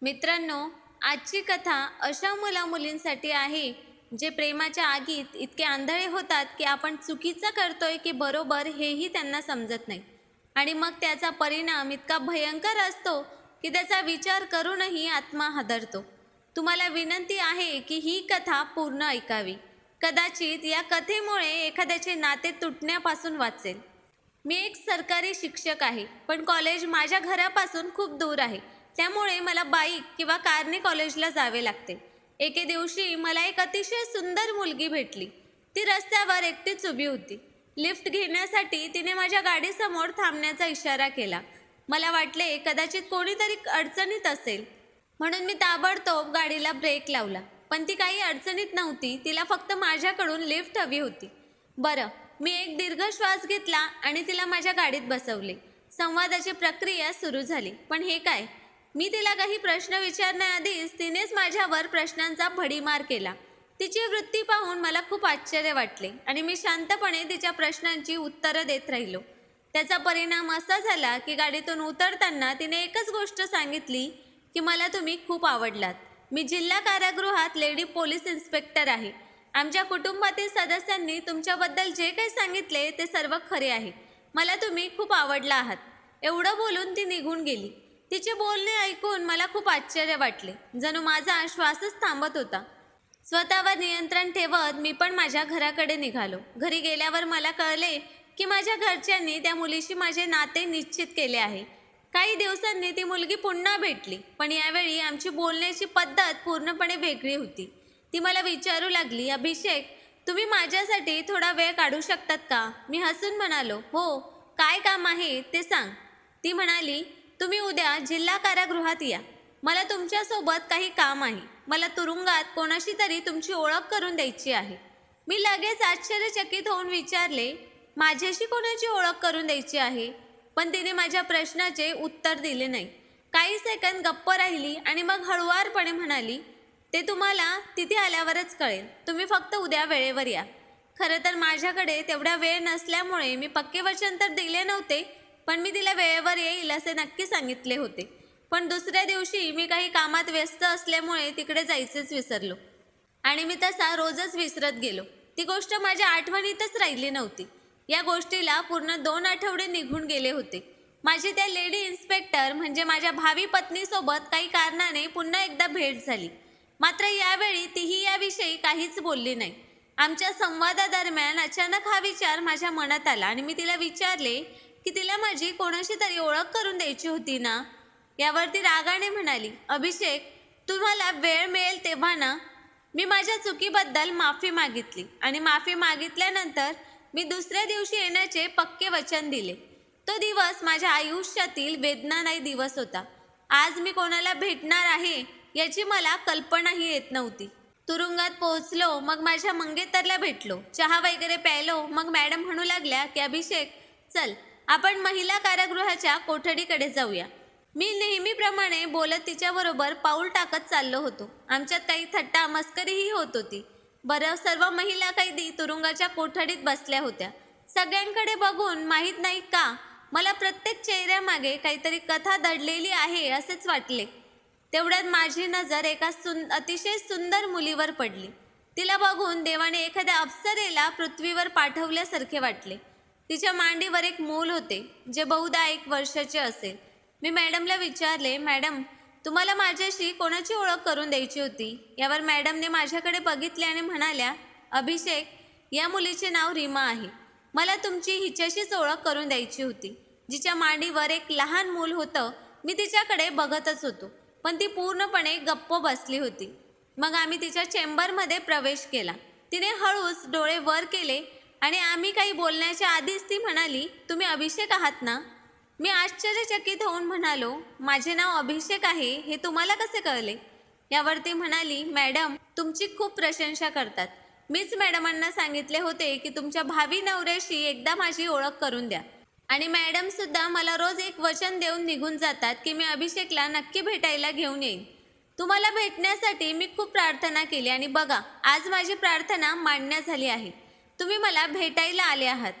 मित्रांनो, आजची कथा अशा मुला-मुलींसाठी आहे, जे प्रेमाच्या आगीत इतके आंधळे होतात, की आपण चुकीचं करतोय की बरोबर हेही त्यांना समजत नाही. आणि मग त्याचा परिणाम इतका भयंकर असतो, की त्याचा विचार करूनही आत्मा हादरतो. तुम्हाला विनंती आहे, की ही कथा पूर्ण ऐकावी. कदाचित या कथेमुळे एखाद्याचे नाते तुटण्यापासून वाचेल. मी एक सरकारी शिक्षक आहे, पण कॉलेज माझ्या घरापासून खूप दूर आहे. त्यामुळे मला बाईक किंवा कारने कॉलेजला जावे लागते. एके दिवशी मला एक अतिशय सुंदर मुलगी भेटली. ती रस्त्यावर एकटीच उभी होती. लिफ्ट घेण्यासाठी तिने माझ्या गाडीसमोर थांबण्याचा इशारा केला. मला वाटले कदाचित कोणीतरी अडचणीत असेल, म्हणून मी ताबडतोब गाडीला ब्रेक लावला. पण ती काही अडचणीत नव्हती. तिला फक्त माझ्याकडून लिफ्ट हवी होती. बरं, मी एक दीर्घ श्वास घेतला आणि तिला माझ्या गाडीत बसवले. संवादाची प्रक्रिया सुरू झाली. पण हे काय? मी तिला काही प्रश्न विचारण्याआधीच तिनेच माझ्यावर प्रश्नांचा भडीमार केला. तिची वृत्ती पाहून मला खूप आश्चर्य वाटले आणि मी शांतपणे तिच्या प्रश्नांची उत्तरं देत राहिलो. त्याचा परिणाम असा झाला की गाडीतून उतरताना तिने एकच गोष्ट सांगितली की मला तुम्ही खूप आवडलात. मी जिल्हा कारागृहात लेडी पोलीस इन्स्पेक्टर आहे. आमच्या कुटुंबातील सदस्यांनी तुमच्याबद्दल जे काही सांगितले ते सर्व खरे आहे. मला तुम्ही खूप आवडला आहात. एवढं बोलून ती निघून गेली. तिचे बोलणे ऐकून मला खूप आश्चर्य वाटले. जणू माझा श्वासच थांबत होता. स्वतःवर नियंत्रण ठेवत मी पण माझ्या घराकडे निघालो. घरी गेल्यावर मला कळले की माझ्या घरच्यांनी त्या मुलीशी माझे नाते निश्चित केले आहे. काही दिवसांनी ती मुलगी पुन्हा भेटली, पण यावेळी आमची बोलण्याची पद्धत पूर्णपणे वेगळी होती. ती मला विचारू लागली, अभिषेक, तुम्ही माझ्यासाठी थोडा वेळ काढू शकतात का? मी हसून म्हणालो, हो, काय काम आहे ते सांग. ती म्हणाली, तुम्ही उद्या जिल्हा कारागृहात या. मला तुमच्यासोबत काही काम आहे. मला तुरुंगात कोणाशी तरी तुमची ओळख करून द्यायची आहे. मी लगेच आश्चर्यचकित होऊन विचारले, माझ्याशी कोणाची ओळख करून द्यायची आहे? पण तिने माझ्या प्रश्नाचे उत्तर दिले नाही. काही सेकंद गप्प राहिली आणि मग हळुवारपणे म्हणाली, ते तुम्हाला तिथे आल्यावरच कळेल. तुम्ही फक्त उद्या वेळेवर या. खरं तर माझ्याकडे तेवढा वेळ नसल्यामुळे मी पक्के वचन तर दिले नव्हते, पण मी तिला वेळेवर येईल असे नक्की सांगितले होते. पण दुसऱ्या दिवशी मी काही कामात व्यस्त असल्यामुळे तिकडे जायचेच विसरलो आणि मी तसा रोजच विसरत गेलो. ती गोष्ट माझ्या आठवणीतच राहिली नव्हती. या गोष्टीला पूर्ण 2 आठवडे निघून गेले होते. माझी त्या लेडी इन्स्पेक्टर म्हणजे माझ्या भावी पत्नीसोबत काही कारणाने पुन्हा एकदा भेट झाली. मात्र यावेळी तीही याविषयी काहीच बोलली नाही. आमच्या संवादादरम्यान अचानक हा विचार माझ्या मनात आला आणि मी तिला विचारले की तिला माझी कोणाशी तरी ओळख करून द्यायची होती ना? यावर ती रागाने म्हणाली, अभिषेक, तुम्हाला वेळ मिळेल तेव्हा ना. मी माझ्या चुकीबद्दल माफी मागितली आणि माफी मागितल्यानंतर मी दुसऱ्या दिवशी येण्याचे पक्के वचन दिले. तो दिवस माझ्या आयुष्यातील वेदनादायी दिवस होता. आज मी कोणाला भेटणार आहे याची मला कल्पनाही येत नव्हती. तुरुंगात पोहोचलो, मग माझ्या मंगेतरला भेटलो. चहा वगैरे प्यायलो. मग मॅडम म्हणू लागल्या की अभिषेक, चल आपण महिला कारागृहाच्या कोठडीकडे जाऊया. मी नेहमीप्रमाणे बोलत तिच्याबरोबर पाऊल टाकत चाललो होतो. आमच्यात काही थट्टा मस्करीही होत होती. बरं, सर्व महिला कैदी तुरुंगाच्या कोठडीत बसल्या होत्या. सगळ्यांकडे बघून माहीत नाही का मला प्रत्येक चेहऱ्यामागे काहीतरी कथा दडलेली आहे असेच वाटले. तेवढ्यात माझी नजर एका अतिशय सुंदर मुलीवर पडली. तिला बघून देवाने एखाद्या अप्सरेला पृथ्वीवर पाठवल्यासारखे वाटले. तिच्या मांडीवर एक मूल होते, जे बहुधा 1 वर्षाचे असेल. मी मॅडमला विचारले, मॅडम, तुम्हाला माझ्याशी कोणाची ओळख करून द्यायची होती? यावर मॅडमने माझ्याकडे बघितले आणि म्हणाल्या, अभिषेक, या मुलीचे नाव रीमा आहे. मला तुमची हिच्याशीच ओळख करून द्यायची होती. जिच्या मांडीवर एक लहान मूल होतं. मी तिच्याकडे बघतच होतो, पण ती पूर्णपणे गप्प बसली होती. मग आम्ही तिच्या चेंबरमध्ये प्रवेश केला. तिने हळूच डोळे वर केले आणि आम्ही काही बोलण्याच्या आधीच ती म्हणाली, तुम्ही अभिषेक आहात ना? मी आश्चर्यचकित होऊन म्हणालो, माझे नाव अभिषेक आहे हे तुम्हाला कसे कळले? यावर ती म्हणाली, मॅडम, तुमची खूप प्रशंसा करतात. मीच मॅडमांना सांगितले होते की तुमच्या भावी नवऱ्याशी एकदा माझी ओळख करून द्या. आणि मॅडमसुद्धा मला रोज एक वचन देऊन निघून जातात की मी अभिषेकला नक्की भेटायला घेऊन येईन. तुम्हाला भेटण्यासाठी मी खूप प्रार्थना केली आणि बघा, आज माझी प्रार्थना मान्य झाली आहे. तुम्ही मला भेटायला आले आहात.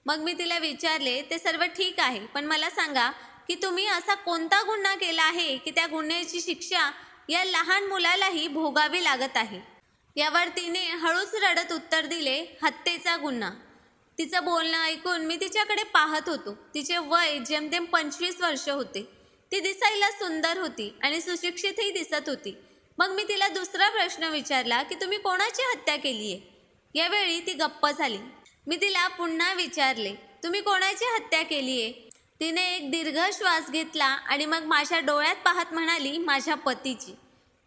मग मी तिला विचारले, ते सर्व ठीक आहे, पण मला सांगा, की तुम्ही असा कोणता गुन्हा केला आहे की त्या गुन्ह्याची शिक्षा या लहान मुलालाही भोगावी लागत आहे. यावर तिने हळूच रडत उत्तर दिले, हत्येचा गुन्हा. तिचं बोलणं ऐकून मी तिच्याकडे पाहत होतो. तिचे वय जेमतेम 25 वर्ष होते. ती दिसायला सुंदर होती आणि सुशिक्षितही दिसत होती. मग मी तिला दुसरा प्रश्न विचारला की तुम्ही कोणाची हत्या केली आहे? यावेळी ती गप्प झाली. मी तिला पुन्हा विचारले, तुम्ही कोणाची हत्या केली आहे? तिने एक दीर्घ श्वास घेतला आणि मग माझ्या डोळ्यात पाहत म्हणाली, माझ्या पतीची.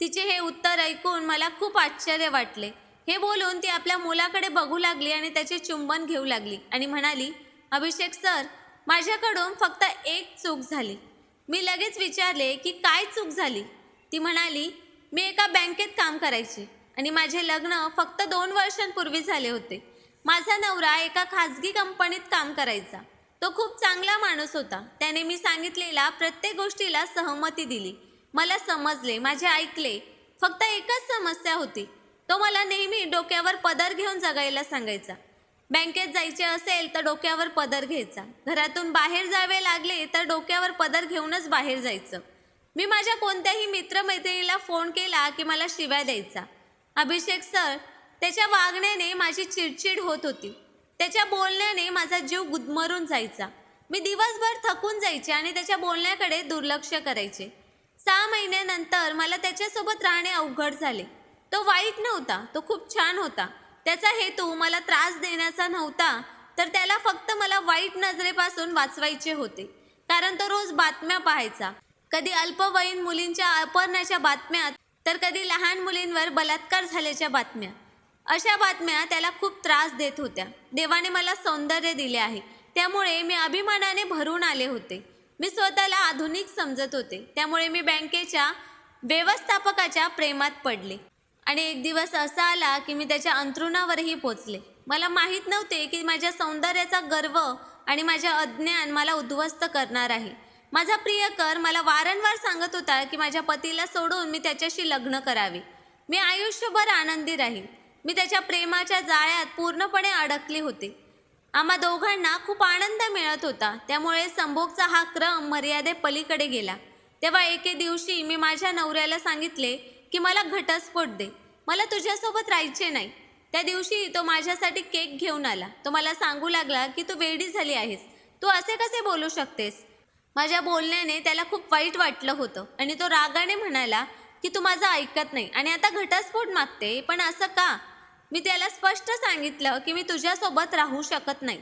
तिचे हे उत्तर ऐकून मला खूप आश्चर्य वाटले. हे बोलून ती आपल्या मुलाकडे बघू लागली आणि त्याचे चुंबन घेऊ लागली आणि म्हणाली, अभिषेक सर, माझ्याकडून फक्त एक चूक झाली. मी लगेच विचारले की काय चूक झाली? ती म्हणाली, मी एका बँकेत काम करायचे आणि माझे लग्न फक्त 2 वर्षांपूर्वी झाले होते. माझा नवरा एका खाजगी कंपनीत काम करायचा. तो खूप चांगला माणूस होता. त्याने मी सांगितलेल्या प्रत्येक गोष्टीला सहमती दिली. मला समजले, माझे ऐकले. फक्त एकच समस्या होती. तो मला नेहमी डोक्यावर पदर घेऊन जगायला सांगायचा. बँकेत जायचे असेल तर डोक्यावर पदर घ्यायचा. घरातून बाहेर जावे लागले तर डोक्यावर पदर घेऊनच बाहेर जायचं. मी माझ्या कोणत्याही मित्रमैत्रिणीला फोन केला की मला शिव्या द्यायचा. अभिषेक सर, त्याच्या वागण्याने माझी चिडचिड होत होती. त्याच्या बोलण्याने माझा जीव गुदमरून जायचा. मी दिवसभर थकून जायचे आणि त्याच्या बोलण्याकडे दुर्लक्ष करायचे. 6 महिन्यानंतर मला त्याच्यासोबत राहणे अवघड झाले. तो वाईट नव्हता, तो खूप छान होता. त्याचा हेतू मला त्रास देण्याचा नव्हता, तर त्याला फक्त मला वाईट नजरेपासून वाचवायचे होते. कारण तो रोज बातम्या पाहायचा. कधी अल्पवयीन मुलींच्या अपहरणाच्या बातम्या, तर कधी लहान मुलींवर बलात्कार झाल्याच्या बातम्या. अशा बातम्या त्याला खूप त्रास देत होत्या. देवाने मला सौंदर्य दिले आहे, त्यामुळे मी अभिमानाने भरून आले होते. मी स्वतःला आधुनिक समजत होते. त्यामुळे मी बँकेच्या व्यवस्थापकाच्या प्रेमात पडले आणि एक दिवस असा आला की मी त्याच्या अंथरुणावरही पोचले. मला माहीत नव्हते की माझ्या सौंदर्याचा गर्व आणि माझे अज्ञान मला उद्ध्वस्त करणार आहे. माझा प्रियकर मला वारंवार सांगत होता की माझ्या पतीला सोडून मी त्याच्याशी लग्न करावे. मी आयुष्यभर आनंदी राहील. मी त्याच्या प्रेमाच्या जाळ्यात पूर्णपणे अडकले होते. आम्हा दोघांना खूप आनंद मिळत होता. त्यामुळे संभोगचा हा क्रम मर्यादेपलीकडे गेला. तेव्हा एके दिवशी मी माझ्या नवऱ्याला सांगितले की मला घटस्फोट दे, मला तुझ्यासोबत राहायचे नाही. त्या दिवशी तो माझ्यासाठी केक घेऊन आला. तो मला सांगू लागला की तू वेडी झाली आहेस, तू असे कसे बोलू शकतेस? माझ्या बोलण्याने त्याला खूप वाईट वाटलं होतं आणि तो रागाने म्हणाला की तू माझं ऐकत नाही आणि आता घटस्फोट मागते, पण असं का? मी त्याला स्पष्ट सांगितलं की मी तुझ्यासोबत राहू शकत नाही.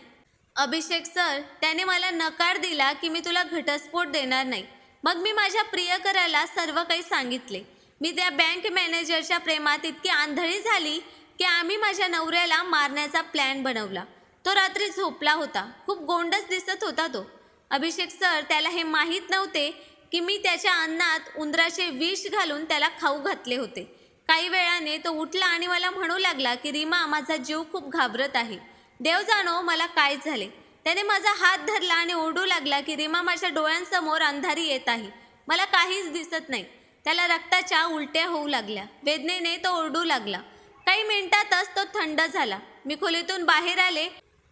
अभिषेक सर, त्याने मला नकार दिला की मी तुला घटस्फोट देणार नाही. मग मी माझ्या प्रियकराला सर्व काही सांगितले. मी त्या बँक मॅनेजरच्या प्रेमात इतकी आंधळी झाली की आम्ही माझ्या नवऱ्याला मारण्याचा प्लॅन बनवला. तो रात्री झोपला होता. खूप गोंडस दिसत होता तो. अभिषेक सर, त्याला हे माहीत नव्हते की मी त्याच्या अन्नात उंदराचे विष घालून त्याला खाऊ घातले होते. काही वेळाने तो उठला आणि मला म्हणू लागला की रीमा, माझा जीव खूप घाबरत आहे. देव जाणो मला काय झाले. त्याने माझा हात धरला आणि ओरडू लागला की रीमा, माझ्या डोळ्यांसमोर अंधारी येत आहे, मला काहीच दिसत नाही. त्याला रक्ताच्या उलट्या होऊ लागल्या. वेदनेने तो ओरडू लागला. काही मिनिटातच तो थंड झाला. मी खोलीतून बाहेर आले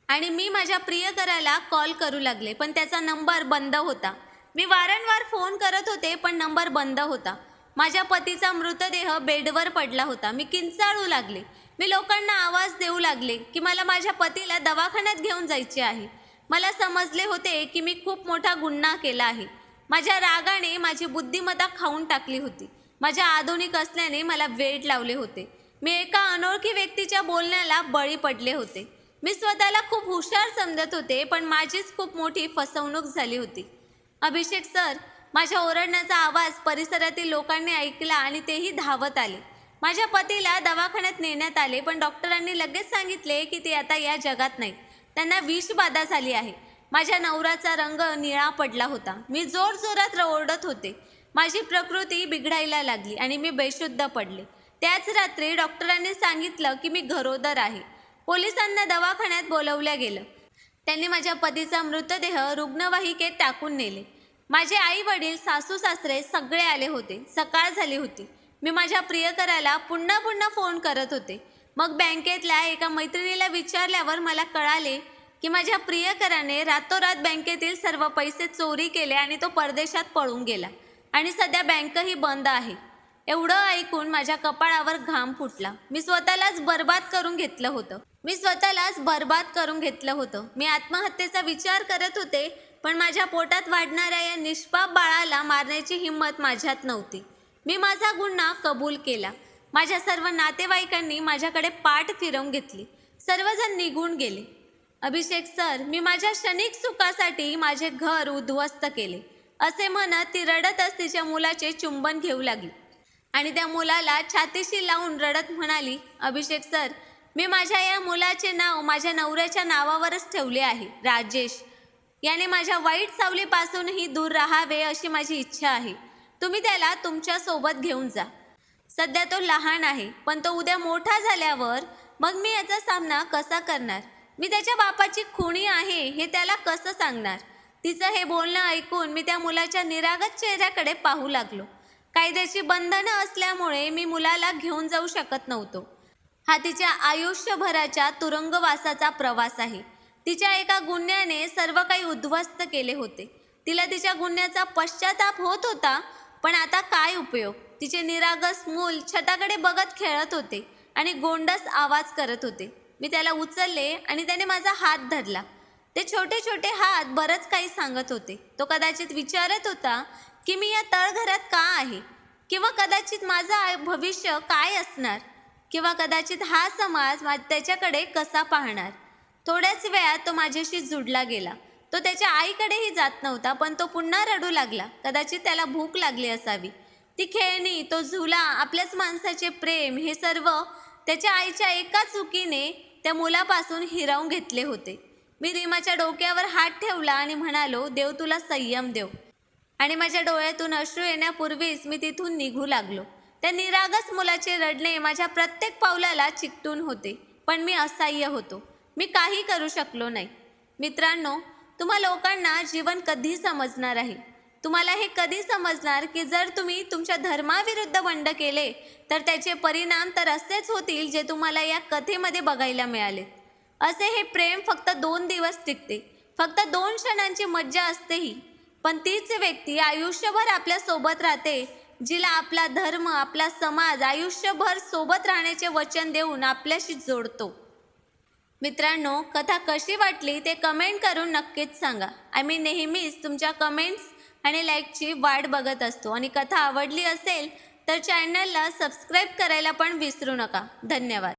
आणि मी माझ्या प्रियकराला कॉल करू लागले, पण त्याचा नंबर बंद होता. मी वारंवार फोन करत होते, पण नंबर बंद होता. माझ्या पतीचा मृतदेह बेडवर पडला होता. मी किंचाळू लागले. मी लोकांना आवाज देऊ लागले की मला माझ्या पतीला दवाखान्यात घेऊन जायचे आहे. मला समजले होते की मी खूप मोठा गुन्हा केला आहे. माझ्या रागाने माझी बुद्धिमत्ता खाऊन टाकली होती. माझ्या आधुनिक असल्याने मला वेड लावले होते. मी एका अनोळखी व्यक्तीच्या बोलण्याला बळी पडले होते. मी स्वतःला खूप हुशार समजत होते, पण माझीच खूप मोठी फसवणूक झाली होती. अभिषेक सर, माझ्या ओरडण्याचा आवाज परिसरातील लोकांनी ऐकला आणि तेही धावत आले. माझ्या पतीला दवाखान्यात नेण्यात आले, पण डॉक्टरांनी लगेच सांगितले की ते आता या जगात नाहीत. त्यांना विषबाधा झाली आहे. माझ्या नवऱ्याचा रंग निळा पडला होता. मी जोरजोरात ओरडत होते. माझी प्रकृती बिघडायला लागली आणि मी बेशुद्ध पडले. त्याच रात्री डॉक्टरांनी सांगितलं की मी गरोदर आहे. पोलिसांना दवाखान्यात बोलवलं गेलं. त्यांनी माझ्या पतीचा मृतदेह रुग्णवाहिकेत टाकून नेले. माझे आई वडील, सासू सासरे सगळे आले होते. सकाळ झाली होती. मी माझ्या प्रियकराला पुन्हा पुन्हा फोन करत होते. मग बँकेतल्या एका मैत्रिणीला विचारल्यावर मला कळाले की माझ्या प्रियकराने रातोरात बँकेतील सर्व पैसे चोरी केले आणि तो परदेशात पळून गेला आणि सध्या बँकही बंद आहे. एवढं ऐकून माझ्या कपाळावर घाम फुटला. मी स्वतःलाच बर्बाद करून घेतलं होतं. मी आत्महत्येचा विचार करत होते, पण माझ्या पोटात वाढणाऱ्या या निष्पाप बाळाला मारण्याची हिंमत माझ्यात नव्हती. मी माझा गुन्हा कबूल केला. माझ्या सर्व नातेवाईकांनी माझ्याकडे पाठ फिरवून घेतली. सर्वजण निघून गेले. अभिषेक सर, मी माझ्या क्षणिक सुखासाठी माझे घर उद्ध्वस्त केले, असे म्हणत ती रडतच तिच्या मुलाचे चुंबन घेऊ लागली आणि त्या मुलाला छातीशी लावून रडत म्हणाली, अभिषेक सर, मी माझ्या या मुलाचे नाव माझ्या नवऱ्याच्या नावावरच ठेवले आहे, राजेश. याने माझ्या वाईट सावलीपासूनही दूर राहावे अशी माझी इच्छा आहे. तुम्ही त्याला तुमच्या सोबत घेऊन जा. सध्या तो लहान आहे, पण तो उद्या मोठा झाल्यावर मग मी याचा सामना कसा करणार? मी त्याच्या बापाची खुणी आहे हे त्याला कसं सांगणार? तिचं हे बोलणं ऐकून मी त्या मुलाच्या निरागस चेहऱ्याकडे पाहू लागलो. कायद्याची बंधनं असल्यामुळे मी मुलाला घेऊन जाऊ शकत नव्हतो. हा तिच्या आयुष्यभराच्या तुरुंगवासाचा प्रवास आहे. तिच्या एका गुन्ह्याने सर्व काही उद्ध्वस्त केले होते. तिला तिच्या गुन्ह्याचा पश्चाताप होत होता, पण आता काय उपयोग? तिचे निरागस मूल छताकडे बघत खेळत होते आणि गोंडस आवाज करत होते. मी त्याला उचलले आणि त्याने माझा हात धरला. ते छोटे छोटे हात बरंच काही सांगत होते. तो कदाचित विचारत होता की मी या तळघरात का आहे, किंवा कदाचित माझं भविष्य काय असणार, किंवा कदाचित हा समाज त्याच्याकडे कसा पाहणार. थोड्याच वेळात तो माझ्याशी जुडला गेला. तो त्याच्या आईकडेही जात नव्हता, पण तो पुन्हा रडू लागला. कदाचित त्याला भूक लागली असावी. ती खेळणी, तो झुला, आपल्याच माणसाचे प्रेम, हे सर्व त्याच्या आईच्या एका चुकीने त्या मुलापासून हिरावून घेतले होते. मी रीमाच्या डोक्यावर हात ठेवला आणि म्हणालो, देव तुला संयम देव. आणि माझ्या डोळ्यातून अश्रू येण्यापूर्वीच मी तिथून निघू लागलो. त्या निरागस मुलाचे रडणे माझ्या प्रत्येक पावलाला चिकटून होते, पण मी असहाय्य होतो. मी काही करू शकलो नाही. मित्रांनो, तुम्हा लोकांना जीवन कधी समजणार आहे? तुम्हाला हे कधी समजणार की जर तुम्ही तुमच्या धर्माविरुद्ध बंड केले तर त्याचे परिणाम तर असेच होतील जे तुम्हाला या कथेमध्ये बघायला मिळाले. असे हे प्रेम फक्त 2 दिवस टिकते, फक्त 2 क्षणांची मज्जा असतेही, पण तीच व्यक्ती आयुष्यभर आपल्या सोबत राहते, जिला आपला धर्म, आपला समाज आयुष्यभर सोबत राहण्याचे वचन देऊन आपल्याशी जोडतो. मित्रांनो, कथा कशी वाटली ते कमेंट करून नक्कीच सांगा. आम्ही नेहमीच तुमच्या कमेंट्स आणि लाईकची वाट बघत असतो. आणि कथा आवडली असेल तर चॅनलला सबस्क्राईब करायला पण विसरू नका. धन्यवाद.